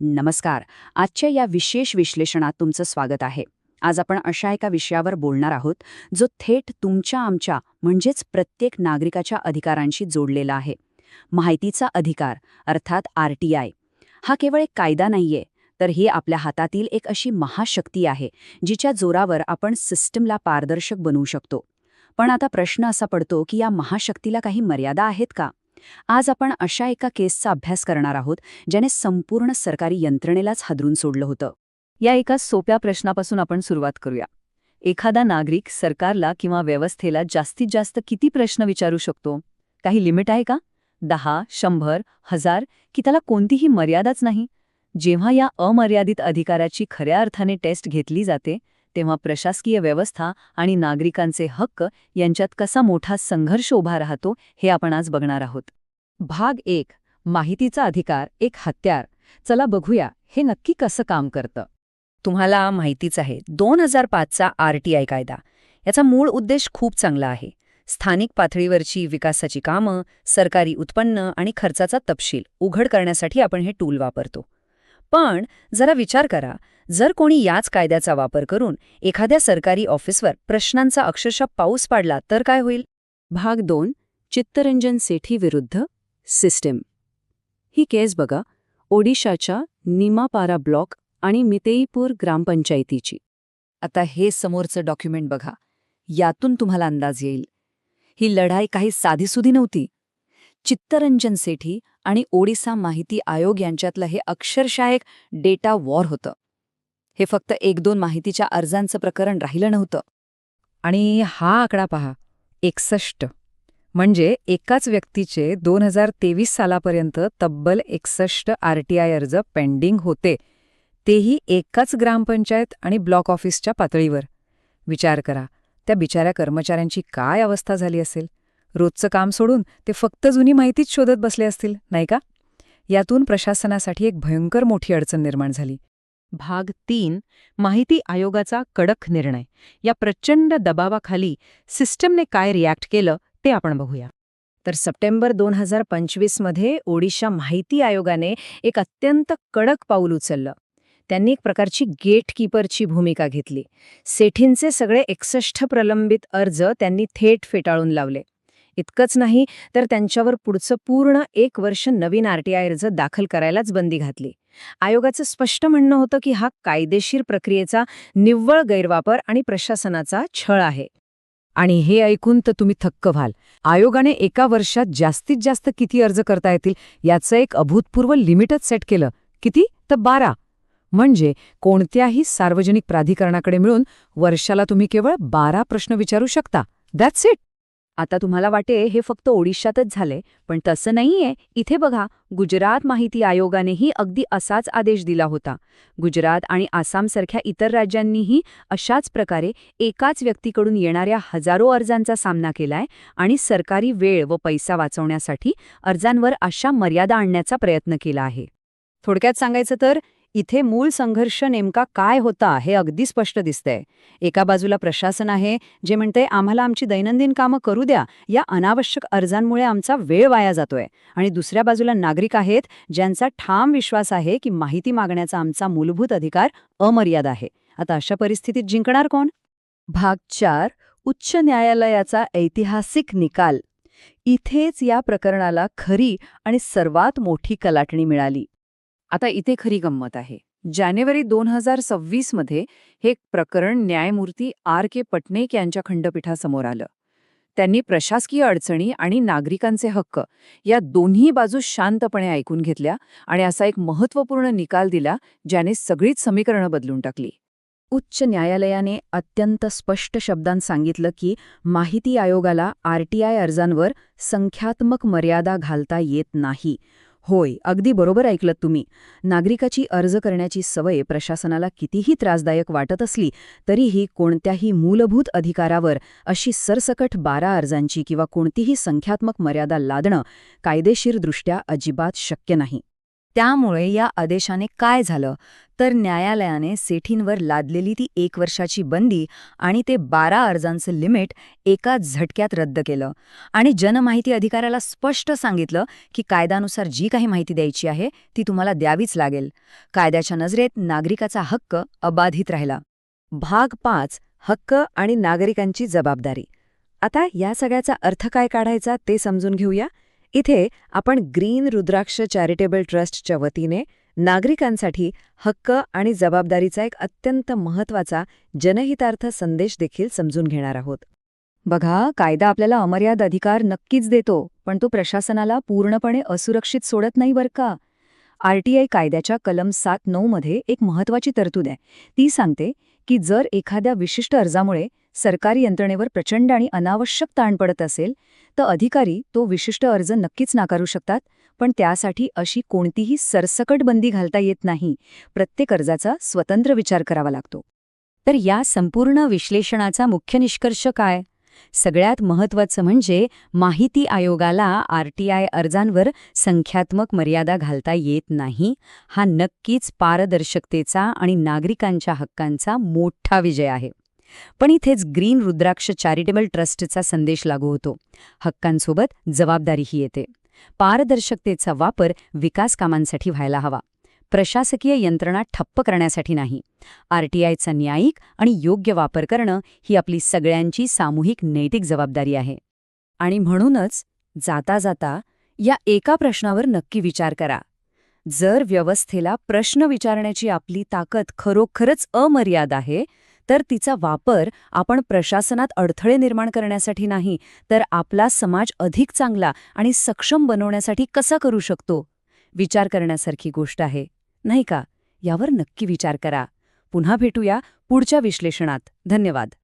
नमस्कार. आजच्या या विशेष विश्लेषणात तुमचं स्वागत आहे. आज आपण अशा एका विषयावर बोलणार आहोत जो थेट तुमच्या आमच्या म्हणजेच प्रत्येक नागरिकाच्या अधिकारांशी जोडलेला आहे. माहितीचा अधिकार अर्थात RTI. हा केवळ एक कायदा नाहीये, तर ही आपल्या हातातील एक अशी महाशक्ती आहे जिच्या जोरावर आपण सिस्टमला पारदर्शक बनवू शकतो. पण आता प्रश्न असा पडतो की या महाशक्तीला काही मर्यादा आहेत का? आज आपण अशा एका केसचा अभ्यास करणार आहोत ज्याने संपूर्ण सरकारी यंत्रणेलाच हादरून सोडलं होतं. या एका सोप्या प्रश्नापासून आपण सुरुवात करूया. एखादा नागरिक सरकारला किंवा व्यवस्थेला जास्तीत जास्त किती प्रश्न विचारू शकतो? काही लिमिट आहे का? 10, 100, 1000 की त्याला कोणतीही मर्यादाच नाही? जेव्हा या अमर्यादित अधिकाराची खऱ्या अर्थाने टेस्ट घेतली जाते तेव्हा प्रशासकीय व्यवस्था आणि नागरिकांचे हक्क यांच्यात कसा मोठा संघर्ष उभा राहतो हे आपण आज बघणार आहोत. भाग 1. माहितीचा अधिकार एक हत्यार. चला बघूया हे नक्की कसं काम करतं. तुम्हाला माहितीच आहे 2005चा RTI कायदा. याचा मूळ उद्देश खूप चांगला आहे. स्थानिक पातळीवरची विकासाची कामं, सरकारी उत्पन्न आणि खर्चाचा तपशील उघड करण्यासाठी आपण हे टूल वापरतो. पण जरा विचार करा, जर कोणी याच कायद्याचा वापर करून एखाद्या सरकारी ऑफिसवर प्रश्नांचा अक्षरशः पाऊस पाडला तर काय होईल? भाग 2. चित्तरंजन सेठी विरुद्ध सिस्टीम. ही केस बघा, ओडिशाच्या निमापारा ब्लॉक आणि मितेईपूर ग्रामपंचायतीची. आता हे समोरचं डॉक्युमेंट बघा, यातून तुम्हाला अंदाज येईल. ही लढाई काही साधीसुधी नव्हती. चित्तरंजन सेठी आणि ओडिसा माहिती आयोग यांच्यातलं हे अक्षरशः एक डेटा वॉर होतं. हे फक्त 1-2 माहितीच्या अर्जांचं प्रकरण राहिलं नव्हतं. आणि हा आकडा पहा, 61. म्हणजे एकाच व्यक्तीचे 2023 सालापर्यंत तब्बल 61 RTI अर्ज पेंडिंग होते. तेही एकाच ग्रामपंचायत आणि ब्लॉक ऑफिसच्या पातळीवर. विचार करा, त्या बिचाऱ्या कर्मचाऱ्यांची काय अवस्था झाली असेल. रोजचं काम सोडून ते फक्त जुनी माहितीच शोधत बसले असतील, नाही का? यातून प्रशासनासाठी एक भयंकर मोठी अडचण निर्माण झाली. भाग 3. माहिती आयोगाचा कडक निर्णय. या प्रचंड दबावाखाली सिस्टमने काय रिॲक्ट केलं ते आपण बघूया. तर सप्टेंबर 2025 मध्ये ओडिशा माहिती आयोगाने एक अत्यंत कडक पाऊल उचललं. त्यांनी एक प्रकारची गेटकीपरची भूमिका घेतली. सेठींचे सगळे 61 प्रलंबित अर्ज त्यांनी थेट फेटाळून लावले. इतकंच नाही तर त्यांच्यावर पुढचं पूर्ण 1 वर्ष नवीन RTI अर्ज दाखल करायलाच बंदी घातली. आयोगाचं स्पष्ट म्हणणं होतं की हा कायदेशीर प्रक्रियेचा निव्वळ गैरवापर आणि प्रशासनाचा छळ आहे. आणि हे ऐकून तर तुम्ही थक्क व्हाल. आयोगाने एका वर्षात जास्तीत जास्त किती अर्ज करता येतील याचं एक अभूतपूर्व लिमिटच सेट केलं. किती? तर 12. म्हणजे कोणत्याही सार्वजनिक प्राधिकरणाकडे मिळून वर्षाला तुम्ही केवळ 12 प्रश्न विचारू शकता. That's it. आता तुम्हाला वाटे हे फक्त ओडिशातच झालंय, पण तसं नाहीये. इथे बघा, गुजरात माहिती आयोगानेही अगदी असाच आदेश दिला होता. गुजरात आणि आसामसारख्या इतर राज्यांनीही अशाच प्रकारे एकाच व्यक्तीकडून येणाऱ्या हजारो अर्जांचा सामना केलाय आणि सरकारी वेळ व पैसा वाचवण्यासाठी अर्जांवर अशा मर्यादा आणण्याचा प्रयत्न केला आहे. थोडक्यात सांगायचं तर इथे मूळ संघर्ष नेमका काय होता हे अगदी स्पष्ट दिसतंय. एका बाजूला प्रशासन आहे जे म्हणते आम्हाला आमची दैनंदिन कामं करू द्या, या अनावश्यक अर्जांमुळे आमचा वेळ वाया जातोय. आणि दुसऱ्या बाजूला नागरिक आहेत ज्यांचा ठाम विश्वास आहे की माहिती मागण्याचा आमचा मूलभूत अधिकार अमर्याद आहे. आता अशा परिस्थितीत जिंकणार कोण? भाग 4. उच्च न्यायालयाचा ऐतिहासिक निकाल. इथेच या प्रकरणाला खरी आणि सर्वात मोठी कलाटणी मिळाली. आता इथे खरी गंमत आहे. जानेवारी 2026 मध्ये हे प्रकरण न्यायमूर्ती RK पटनेक यांच्या खंडपीठासमोर आलं. त्यांनी प्रशासकीय अडचणी आणि नागरिकांचे हक्क या दोन्ही बाजू शांतपणे ऐकून घेतल्या आणि असा एक महत्त्वपूर्ण निकाल दिला ज्याने सगळीच समीकरणं बदलून टाकली. उच्च न्यायालयाने अत्यंत स्पष्ट शब्दांत सांगितलं की माहिती आयोगाला RTI अर्जांवर संख्यात्मक मर्यादा घालता येत नाही. होय, अगदी बरोबर ऐकलत तुम्ही. नागरिकाची अर्ज करण्याची सवय प्रशासनाला कितीही त्रासदायक वाटत असली तरीही कोणत्याही मूलभूत अधिकारावर अशी सरसकट 12 अर्जांची किंवा कोणतीही संख्यात्मक मर्यादा लादणं कायदेशीरदृष्ट्या अजिबात शक्य नाही. त्यामुळे या आदेशाने काय झालं तर न्यायालयाने सेठींवर लादलेली ती 1 वर्षाची बंदी आणि ते 12 अर्जांचं लिमिट एका झटक्यात रद्द केलं आणि जनमाहिती अधिकाऱ्याला स्पष्ट सांगितलं की कायद्यानुसार जी काही माहिती द्यायची आहे ती तुम्हाला द्यावीच लागेल. कायद्याच्या नजरेत नागरिकाचा हक्क अबाधित राहिला. भाग 5 हक्क आणि नागरिकांची जबाबदारी. आता या सगळ्याचा अर्थ काय काढायचा ते समजून घेऊया. इथे आपण ग्रीन रुद्राक्ष चॅरिटेबल ट्रस्टच्या वतीने नागरिकांसाठी हक्क आणि जबाबदारीचा एक अत्यंत महत्त्वाचा जनहितार्थ संदेश देखील समजून घेणार आहोत. बघा, कायदा आपल्याला अमर्याद अधिकार नक्कीच देतो, पण तो प्रशासनाला पूर्णपणे असुरक्षित सोडत नाही बरं का. आरटीआय कायद्याच्या कलम 7(9) मध्ये एक महत्त्वाची तरतूद आहे. ती सांगते की जर एखाद्या विशिष्ट अर्जामुळे सरकारी यंत्रणेवर प्रचंड आणि अनावश्यक ताण पडत असेल तर अधिकारी तो विशिष्ट अर्ज नक्कीच नाकारू शकतात, पण त्यासाठी अशी कोणतीही सरसकट बंदी घालता येत नाही. प्रत्येक अर्जाचा स्वतंत्र विचार करावा लागतो. तर या संपूर्ण विश्लेषणाचा मुख्य निष्कर्ष काय? सगळ्यात महत्त्वाचं म्हणजे माहिती आयोगाला आरटीआय अर्जांवर संख्यात्मक मर्यादा घालता येत नाही. हा नक्कीच पारदर्शकतेचा आणि नागरिकांच्या हक्कांचा मोठा विजय आहे. पण इथेच ग्रीन रुद्राक्ष चॅरिटेबल ट्रस्टचा संदेश लागू होतो. हक्कांसोबत जबाबदारीही येते. पारदर्शकतेचा वापर विकास कामांसाठी व्हायला हवा, प्रशासकीय यंत्रणा ठप्प करण्यासाठी नाही. आरटीआयचा न्यायिक आणि योग्य वापर करणं ही आपली सगळ्यांची सामूहिक नैतिक जबाबदारी आहे. आणि म्हणूनच जाता जाता या एका प्रश्नावर नक्की विचार करा. जर व्यवस्थेला प्रश्न विचारण्याची आपली ताकद खरोखरच अमर्याद आहे तर तिचा वापर आपण प्रशासनात अडथळे निर्माण करण्यासाठी नाही, तर आपला समाज अधिक चांगला आणि सक्षम बनवण्यासाठी कसा करू शकतो? विचार करण्यासारखी गोष्ट आहे, नाही का? यावर नक्की विचार करा. पुन्हा भेटूया पुढच्या विश्लेषणात. धन्यवाद.